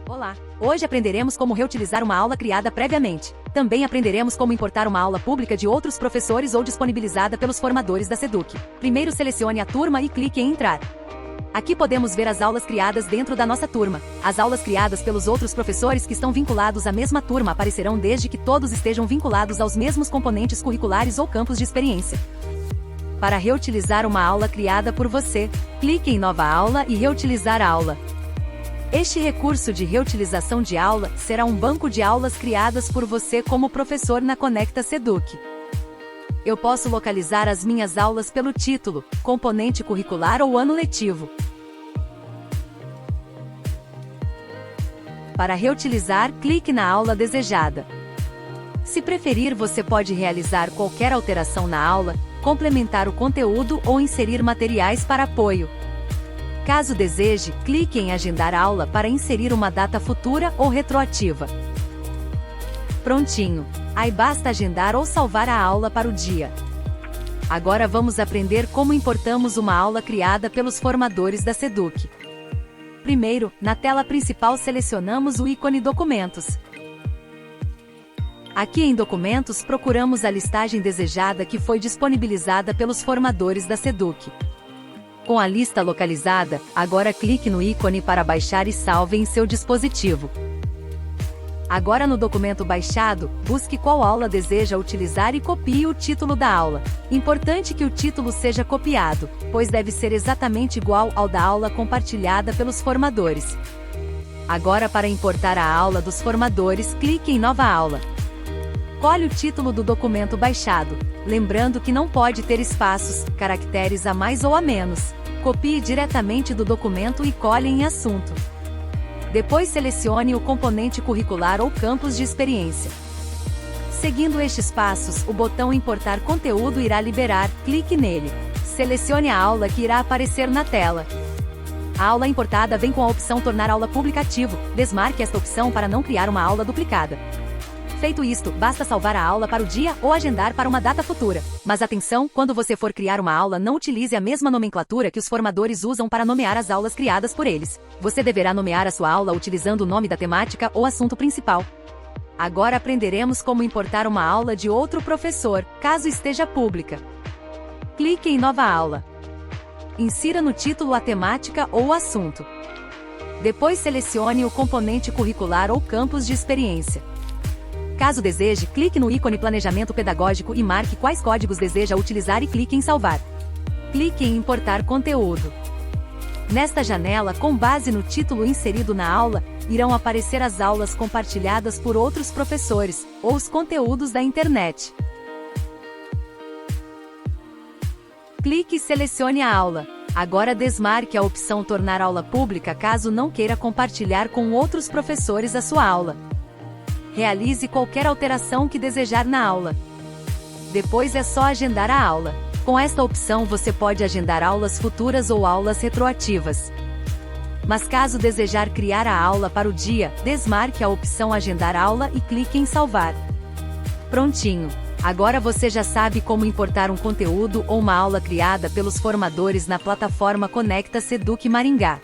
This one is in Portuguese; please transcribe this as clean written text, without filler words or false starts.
Olá! Hoje aprenderemos como reutilizar uma aula criada previamente. Também aprenderemos como importar uma aula pública de outros professores ou disponibilizada pelos formadores da Seduc. Primeiro selecione a turma e clique em Entrar. Aqui podemos ver as aulas criadas dentro da nossa turma. As aulas criadas pelos outros professores que estão vinculados à mesma turma aparecerão desde que todos estejam vinculados aos mesmos componentes curriculares ou campos de experiência. Para reutilizar uma aula criada por você, clique em Nova Aula e Reutilizar a aula. Este recurso de reutilização de aula será um banco de aulas criadas por você como professor na Conecta Seduc. Eu posso localizar as minhas aulas pelo título, componente curricular ou ano letivo. Para reutilizar, clique na aula desejada. Se preferir, você pode realizar qualquer alteração na aula, complementar o conteúdo ou inserir materiais para apoio. Caso deseje, clique em Agendar aula para inserir uma data futura ou retroativa. Prontinho! Aí basta agendar ou salvar a aula para o dia. Agora vamos aprender como importamos uma aula criada pelos formadores da Seduc. Primeiro, na tela principal selecionamos o ícone Documentos. Aqui em Documentos procuramos a listagem desejada que foi disponibilizada pelos formadores da Seduc. Com a lista localizada, agora clique no ícone para baixar e salve em seu dispositivo. Agora no documento baixado, busque qual aula deseja utilizar e copie o título da aula. Importante que o título seja copiado, pois deve ser exatamente igual ao da aula compartilhada pelos formadores. Agora para importar a aula dos formadores, clique em Nova Aula. Colhe o título do documento baixado, lembrando que não pode ter espaços, caracteres a mais ou a menos. Copie diretamente do documento e colhe em Assunto. Depois selecione o componente curricular ou campus de experiência. Seguindo estes passos, o botão Importar conteúdo irá liberar, clique nele. Selecione a aula que irá aparecer na tela. A aula importada vem com a opção Tornar aula pública ativo. Desmarque esta opção para não criar uma aula duplicada. Feito isto, basta salvar a aula para o dia ou agendar para uma data futura. Mas atenção, quando você for criar uma aula, não utilize a mesma nomenclatura que os formadores usam para nomear as aulas criadas por eles. Você deverá nomear a sua aula utilizando o nome da temática ou assunto principal. Agora aprenderemos como importar uma aula de outro professor, caso esteja pública. Clique em Nova Aula. Insira no título a temática ou o assunto. Depois selecione o componente curricular ou campus de experiência. Caso deseje, clique no ícone Planejamento Pedagógico e marque quais códigos deseja utilizar e clique em Salvar. Clique em Importar conteúdo. Nesta janela, com base no título inserido na aula, irão aparecer as aulas compartilhadas por outros professores, ou os conteúdos da internet. Clique e selecione a aula. Agora desmarque a opção Tornar aula pública caso não queira compartilhar com outros professores a sua aula. Realize qualquer alteração que desejar na aula. Depois é só agendar a aula. Com esta opção você pode agendar aulas futuras ou aulas retroativas. Mas caso desejar criar a aula para o dia, desmarque a opção Agendar aula e clique em Salvar. Prontinho! Agora você já sabe como importar um conteúdo ou uma aula criada pelos formadores na plataforma Conecta Seduc Maringá.